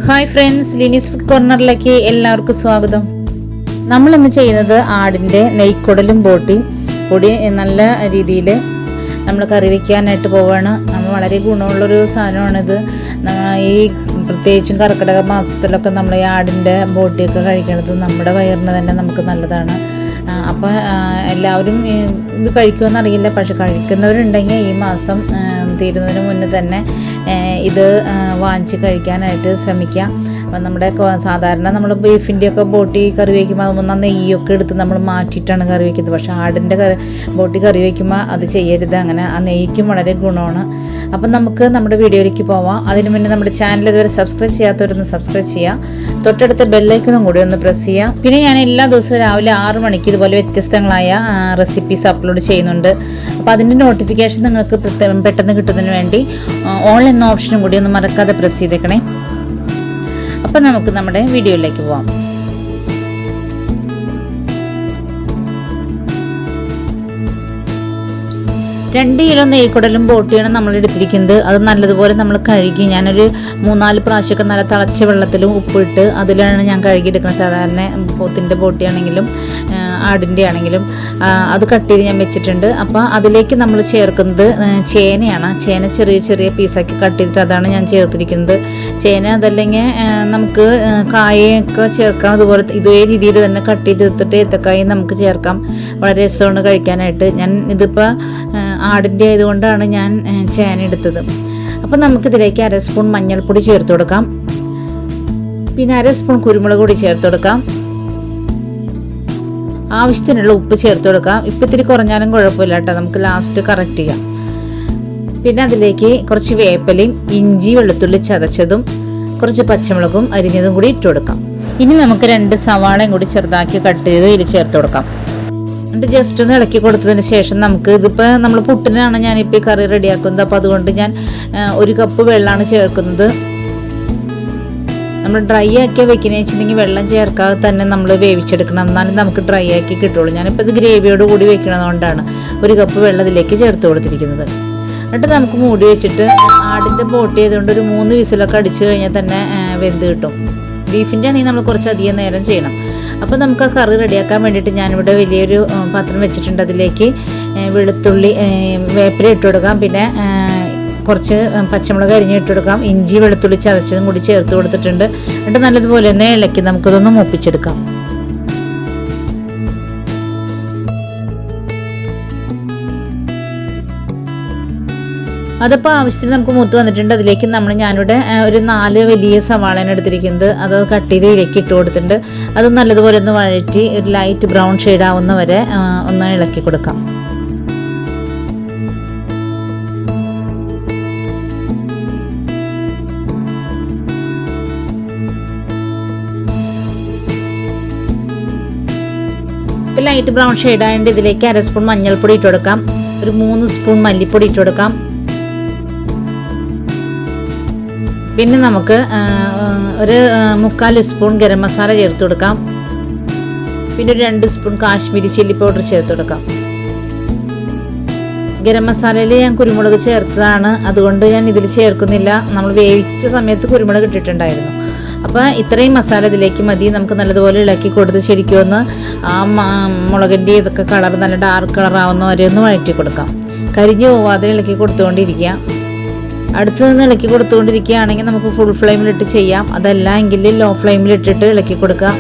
Hi friends, ലിനീസ് food കോർണറിലേക്ക് എല്ലാവർക്കും സ്വാഗതം. നമ്മളിന്ന് ചെയ്യുന്നത് ആടിൻ്റെ നെയ്ക്കൊടലും ബോട്ടിയും കൂടി നല്ല രീതിയിൽ നമ്മൾ കറി വയ്ക്കാനായിട്ട് പോവുകയാണ്. നമ്മൾ വളരെ ഗുണമുള്ളൊരു സാധനമാണിത്. ഈ പ്രത്യേകിച്ചും കർക്കിടക മാസത്തിലൊക്കെ നമ്മൾ ഈ ആടിൻ്റെ ബോട്ടിയൊക്കെ കഴിക്കുന്നത് നമ്മുടെ വയറിന് തന്നെ നമുക്ക് നല്ലതാണ്. അപ്പോൾ എല്ലാവരും ഇത് കഴിക്കുമെന്നറിയില്ല, പക്ഷെ കഴിക്കുന്നവരുണ്ടെങ്കിൽ ഈ മാസം തീരുന്നതിന് മുന്നേ തന്നെ ഇത് വാങ്ങിച്ച് കഴിക്കാനായിട്ട് ശ്രമിക്കാം. അപ്പം നമ്മുടെ സാധാരണ നമ്മൾ ബീഫിൻ്റെയൊക്കെ ബോട്ടി കറി വയ്ക്കുമ്പോൾ നെയ്യൊക്കെ എടുത്ത് നമ്മൾ മാറ്റിയിട്ടാണ് കറി വയ്ക്കുന്നത്. പക്ഷേ ആടിൻ്റെ ബോട്ടി കറി വയ്ക്കുമ്പോൾ അത് ചെയ്യരുത്. അങ്ങനെ ആ നെയ്യ്ക്കും വളരെ ഗുണമാണ്. അപ്പം നമുക്ക് നമ്മുടെ വീഡിയോയിലേക്ക് പോവാം. അതിന് മുന്നേ നമ്മുടെ ചാനൽ ഇതുവരെ സബ്സ്ക്രൈബ് ചെയ്യാത്തവരൊന്ന് സബ്സ്ക്രൈബ് ചെയ്യുക. തൊട്ടടുത്ത ബെല്ലൈക്കനും കൂടി ഒന്ന് പ്രസ് ചെയ്യുക. പിന്നെ ഞാൻ എല്ലാ ദിവസവും രാവിലെ 6 മണിക്ക് ഇതുപോലെ വ്യത്യസ്തങ്ങളായ റെസിപ്പീസ് അപ്ലോഡ് ചെയ്യുന്നുണ്ട്. അപ്പോൾ അതിൻ്റെ നോട്ടിഫിക്കേഷൻ നിങ്ങൾക്ക് പെട്ടെന്ന് കിട്ടുന്നതിന് വേണ്ടി ഓൾ എന്ന ഓപ്ഷനും കൂടി ഒന്ന് മറക്കാതെ പ്രസ് ചെയ്തേക്കണേ. അപ്പം നമുക്ക് നമ്മുടെ വീഡിയോയിലേക്ക് പോവാം. 2 കിലോ നെയ്ക്കൊടലും ബോട്ടിയാണ് നമ്മൾ എടുത്തിരിക്കുന്നത്. അത് നല്ലതുപോലെ നമ്മൾ കഴുകി, ഞാനൊരു 3-4 പ്രാവശ്യമൊക്കെ നല്ല തിളച്ച വെള്ളത്തിലും ഉപ്പിട്ട് അതിലാണ് ഞാൻ കഴുകിയെടുക്കുന്നത്. സാധാരണ പോത്തിൻ്റെ ബോട്ടിയാണെങ്കിലും ആടിൻ്റെ ആണെങ്കിലും അത് കട്ട് ചെയ്ത് ഞാൻ വെച്ചിട്ടുണ്ട്. അപ്പോൾ അതിലേക്ക് നമ്മൾ ചേർക്കുന്നത് ചേനയാണ്. ചേന ചെറിയ ചെറിയ പീസാക്കി കട്ട് ചെയ്തിട്ട് അതാണ് ഞാൻ ചേർത്തിരിക്കുന്നത്. ചേന അതല്ലെങ്കിൽ നമുക്ക് കായൊക്കെ ചേർക്കാം. അതുപോലെ ഇതേ രീതിയിൽ തന്നെ കട്ട് ചെയ്തെടുത്തിട്ട് ഏത്തക്കായും നമുക്ക് ചേർക്കാം. വളരെ രസമാണ് കഴിക്കാനായിട്ട്. ഞാൻ ഇതിപ്പോൾ ആടിൻ്റെ ആയതുകൊണ്ടാണ് ഞാൻ ചേന എടുത്തത്. അപ്പം നമുക്കിതിലേക്ക് 1/2 സ്പൂൺ മഞ്ഞൾപ്പൊടി ചേർത്ത് കൊടുക്കാം. പിന്നെ 1/2 സ്പൂൺ കുരുമുളക് പൊടി ചേർത്ത് കൊടുക്കാം. ആവശ്യത്തിനുള്ള ഉപ്പ് ചേർത്ത് കൊടുക്കാം. ഇപ്പം ഇത്തിരി കുറഞ്ഞാലും കുഴപ്പമില്ല കേട്ടോ, നമുക്ക് ലാസ്റ്റ് കറക്റ്റ് ചെയ്യാം. പിന്നെ അതിലേക്ക് കുറച്ച് വേപ്പിലയും ഇഞ്ചി വെളുത്തുള്ളി ചതച്ചതും കുറച്ച് പച്ചമുളകും അരിഞ്ഞതും കൂടി ഇട്ട് കൊടുക്കാം. ഇനി നമുക്ക് 2 സവാളയും കൂടി ചെറുതാക്കി കട്ട് ചെയ്ത് ഇതിൽ ചേർത്ത് കൊടുക്കാം. എന്നിട്ട് ജസ്റ്റ് ഒന്ന് ഇളക്കി കൊടുത്തതിന് ശേഷം നമുക്ക് ഇതിപ്പോൾ നമ്മൾ പുട്ടിനാണ് ഞാനിപ്പോൾ ഈ കറി റെഡിയാക്കുന്നത്. അപ്പോൾ അതുകൊണ്ട് ഞാൻ 1 കപ്പ് വെള്ളമാണ് ചേർക്കുന്നത്. നമ്മൾ ഡ്രൈ ആക്കി വെക്കുന്നത് വെച്ചിട്ടുണ്ടെങ്കിൽ വെള്ളം ചേർക്കാതെ തന്നെ നമ്മൾ വേവിച്ചെടുക്കണം, എന്നാലും നമുക്ക് ഡ്രൈ ആക്കി കിട്ടുള്ളൂ. ഞാനിപ്പോൾ ഇത് ഗ്രേവിയോട് കൂടി വെക്കണതുകൊണ്ടാണ് 1 കപ്പ് വെള്ളം ഇതിലേക്ക് ചേർത്ത് കൊടുത്തിരിക്കുന്നത്. എന്നിട്ട് നമുക്ക് മൂടി വെച്ചിട്ട് ആടിൻ്റെ ബോട്ടി ആയതുകൊണ്ട് ഒരു 3 വിസിലൊക്കെ അടിച്ചു കഴിഞ്ഞാൽ തന്നെ വെന്ത് കിട്ടും. ബീഫിൻ്റെ ആണെങ്കിൽ നമ്മൾ കുറച്ചധികം നേരം ചെയ്യണം. അപ്പോൾ നമുക്ക് ആ കറി റെഡിയാക്കാൻ വേണ്ടിയിട്ട് ഞാനിവിടെ വലിയൊരു പാത്രം വെച്ചിട്ടുണ്ട്. അതിലേക്ക് വെളുത്തുള്ളി വേപ്പില ഇട്ട് കൊടുക്കാം. പിന്നെ കുറച്ച് പച്ചമുളക് അരിഞ്ഞിട്ട് കൊടുക്കാം. ഇഞ്ചി വെളുത്തുള്ളി ചതച്ചതും കൂടി ചേർത്ത് കൊടുത്തിട്ടുണ്ട്. എന്നിട്ട് നല്ലതുപോലെ ഒന്ന് ഇളക്കി നമുക്കിതൊന്ന് മൂപ്പിച്ചെടുക്കാം. അതിപ്പോൾ ആവശ്യത്തിന് നമുക്ക് മൂത്ത് വന്നിട്ടുണ്ട്. അതിലേക്ക് ഞാനിവിടെ ഒരു 4 വലിയ സവാളയാണ് എടുത്തിരിക്കുന്നത്. അത് കട്ട് ചെയ്ത് ഇതിലേക്ക് ഇട്ട് കൊടുത്തിട്ടുണ്ട്. അത് നല്ലതുപോലെ ഒന്ന് വഴറ്റി ഒരു ലൈറ്റ് ബ്രൗൺ ഷെയ്ഡ് ആവുന്ന വരെ ഒന്ന് ഇളക്കി കൊടുക്കാം. ഇപ്പോൾ ലൈറ്റ് ബ്രൗൺ ഷെയ്ഡ് ആയതുകൊണ്ട് ഇതിലേക്ക് 1/2 സ്പൂൺ മഞ്ഞൾപ്പൊടി ഇട്ട് കൊടുക്കാം. ഒരു 3 സ്പൂൺ മല്ലിപ്പൊടി ഇട്ട് കൊടുക്കാം. പിന്നെ നമുക്ക് ഒരു 3/4 സ്പൂൺ ഗരം മസാല ചേർത്ത് കൊടുക്കാം. പിന്നെ ഒരു 2 സ്പൂൺ കാശ്മീരി ചില്ലി പൗഡർ ചേർത്ത് കൊടുക്കാം. ഗരം മസാലയിൽ ഞാൻ കുരുമുളക് ചേർത്തതാണ്, അതുകൊണ്ട് ഞാൻ ഇതിൽ ചേർക്കുന്നില്ല. നമ്മൾ വേവിച്ച സമയത്ത് കുരുമുളക് ഇട്ടിട്ടുണ്ടായിരുന്നു. അപ്പോൾ ഇത്രയും മസാല ഇതിലേക്ക് മതി. നമുക്ക് നല്ലതുപോലെ ഇളക്കി കൊടുത്ത് ശരിക്കും ഒന്ന് ആ മുളകിൻ്റെ ഇതൊക്കെ കളർ നല്ല ഡാർക്ക് കളർ ആവുന്ന വരെ ഒന്ന് വഴറ്റി കൊടുക്കാം. കരിഞ്ഞു പോവാതെ ഇളക്കി കൊടുത്തുകൊണ്ടിരിക്കുക. അടുത്ത് നിന്ന് ഇളക്കി കൊടുത്തുകൊണ്ടിരിക്കുകയാണെങ്കിൽ നമുക്ക് ഫുൾ ഫ്ലെയിമിലിട്ട് ചെയ്യാം. അതല്ല എങ്കിൽ ലോ ഫ്ലെയിമിലിട്ടിട്ട് ഇളക്കി കൊടുക്കുക.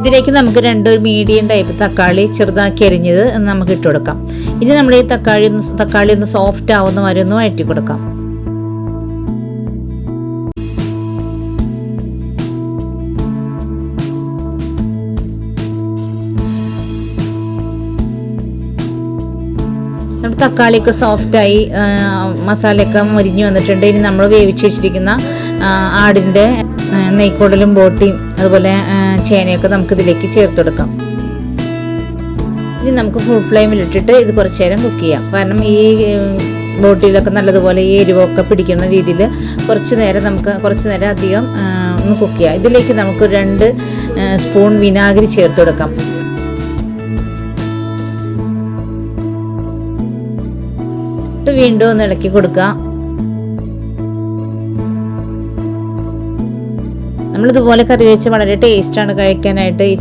ഇതിലേക്ക് നമുക്ക് 2 മീഡിയം ടൈപ്പ് തക്കാളി ചെറുതാക്കി അരിഞ്ഞത് നമുക്ക് ഇട്ട് കൊടുക്കാം. ഇനി നമ്മുടെ ഈ തക്കാളി ഒന്ന് സോഫ്റ്റ് ആവുന്ന വരെ ഒന്ന് വഴറ്റി കൊടുക്കാം. നമ്മുടെ തക്കാളിയൊക്കെ സോഫ്റ്റായി മസാലയൊക്കെ മുരിഞ്ഞു വന്നിട്ടുണ്ട്. ഇനി നമ്മൾ വേവിച്ച് വെച്ചിരിക്കുന്ന ആടിൻ്റെ നെയ്ക്കൊടലും ബോട്ടിയും അതുപോലെ ചേനയൊക്കെ നമുക്കിതിലേക്ക് ചേർത്ത് കൊടുക്കാം. ഇനി നമുക്ക് ഫുൾ ഫ്ലെയിമിലിട്ടിട്ട് ഇത് കുറച്ച് നേരം കുക്ക് ചെയ്യാം. കാരണം ഈ ബോട്ടിയിലൊക്കെ നല്ലതുപോലെ ഈ എരിവൊക്കെ പിടിക്കുന്ന രീതിയിൽ കുറച്ച് നേരം അധികം ഒന്ന് കുക്ക് ചെയ്യാം. ഇതിലേക്ക് നമുക്ക് 2 സ്പൂൺ വിനാഗിരി ചേർത്ത് കൊടുക്കാം. വീണ്ടും ഒന്ന് ഇളക്കി കൊടുക്കുക. നമ്മളിതുപോലെ കറി വെച്ച് വളരെ ടേസ്റ്റാണ് കഴിക്കാനായിട്ട്. ഈ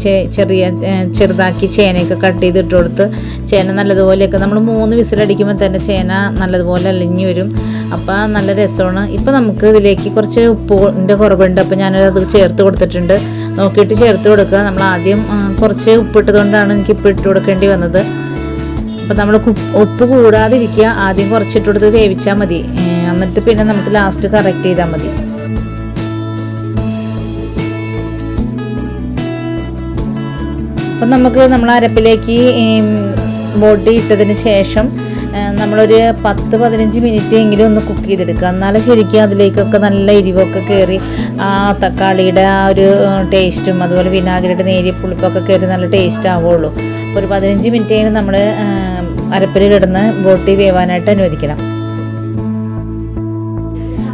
ചെറുതാക്കി ചേനയൊക്കെ കട്ട് ചെയ്തിട്ട് കൊടുത്ത് ചേന നല്ലതുപോലെയൊക്കെ നമ്മൾ 3 വിസിലടിക്കുമ്പോൾ തന്നെ ചേന നല്ലതുപോലെ അലിഞ്ഞു വരും. അപ്പോൾ നല്ല രസമാണ്. ഇപ്പോൾ നമുക്ക് ഇതിലേക്ക് കുറച്ച് ഉപ്പിൻ്റെ കുറവുണ്ട്, അപ്പോൾ ഞാനത് ചേർത്ത് കൊടുത്തിട്ടുണ്ട്. നോക്കിയിട്ട് ചേർത്ത് കൊടുക്കുക. നമ്മൾ ആദ്യം കുറച്ച് ഉപ്പിട്ടതുകൊണ്ടാണ് എനിക്ക് ഇട്ട് കൊടുക്കേണ്ടി വന്നത്. അപ്പോൾ നമ്മൾ ഉപ്പ് കൂടാതിരിക്കുക. ആദ്യം കുറച്ചിട്ട് കൊടുത്ത് വേവിച്ചാൽ മതി, എന്നിട്ട് പിന്നെ നമുക്ക് ലാസ്റ്റ് കറക്റ്റ് ചെയ്താൽ മതി. അപ്പം നമ്മൾ അരപ്പിലേക്ക് ബോട്ടി ഇട്ടതിന് ശേഷം നമ്മളൊരു 10-15 മിനിറ്റ് എങ്കിലും ഒന്ന് കുക്ക് ചെയ്തെടുക്കുക. എന്നാലും ശരിക്കും അതിലേക്കൊക്കെ നല്ല എരിവൊക്കെ കയറി ആ തക്കാളിയുടെ ആ ഒരു ടേസ്റ്റും അതുപോലെ വിനാഗിരിയുടെ നേരിയ പുളിപ്പൊക്കെ കയറി നല്ല ടേസ്റ്റ് ആവുള്ളൂ. അപ്പോൾ ഒരു 15 മിനിറ്റ് കഴിഞ്ഞ് നമ്മൾ അരപ്പിൽ കിടന്ന് ബോട്ടി വേവാനായിട്ട് അനുവദിക്കണം.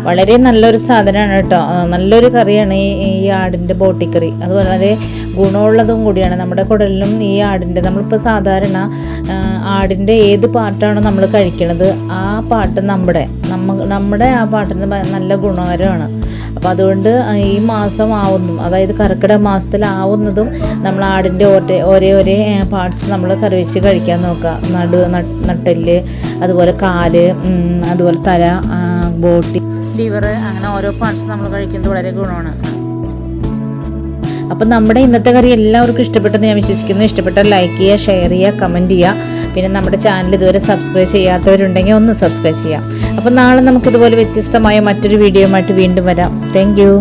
വളരെ നല്ലൊരു സാധനമാണ് കേട്ടോ. നല്ലൊരു കറിയാണ് ഈ ആടിൻ്റെ ബോട്ടിക്കറി. അത് വളരെ ഗുണമുള്ളതും കൂടിയാണ്. നമ്മുടെ കുടലിനും ഈ ആടിൻ്റെ, നമ്മളിപ്പോൾ സാധാരണ ആടിൻ്റെ ഏത് പാർട്ടാണോ നമ്മൾ കഴിക്കണത് ആ പാട്ട് നമ്മുടെ ആ പാട്ടിന് നല്ല ഗുണകരമാണ്. അപ്പോൾ അതുകൊണ്ട് ഈ മാസം അതായത് കർക്കിടക മാസത്തിലാവുന്നതും നമ്മൾ ആടിൻ്റെ ഒരേ പാർട്സ് നമ്മൾ കറി വെച്ച് കഴിക്കാൻ നോക്കുക. നട്ടെല്ല്, അതുപോലെ കാല്, അതുപോലെ തല, ബോട്ടി, ലിവർ, അങ്ങനെ ഓരോ പാർട്സ് നമ്മൾ കഴിക്കുന്നത് വളരെ ഗുണമാണ്. അപ്പം നമ്മുടെ ഇന്നത്തെ കറി എല്ലാവർക്കും ഇഷ്ടപ്പെട്ടെന്ന് ഞാൻ വിശ്വസിക്കുന്നു. ഇഷ്ടപ്പെട്ടാൽ ലൈക്ക് ചെയ്യുക, ഷെയർ ചെയ്യുക, കമൻറ്റ് ചെയ്യുക. പിന്നെ നമ്മുടെ ചാനൽ ഇതുവരെ സബ്സ്ക്രൈബ് ചെയ്യാത്തവരുണ്ടെങ്കിൽ ഒന്ന് സബ്സ്ക്രൈബ് ചെയ്യാം. അപ്പം നാളെ നമുക്കിതുപോലെ വ്യത്യസ്തമായ മറ്റൊരു വീഡിയോയുമായിട്ട് വീണ്ടും വരാം. Thank you.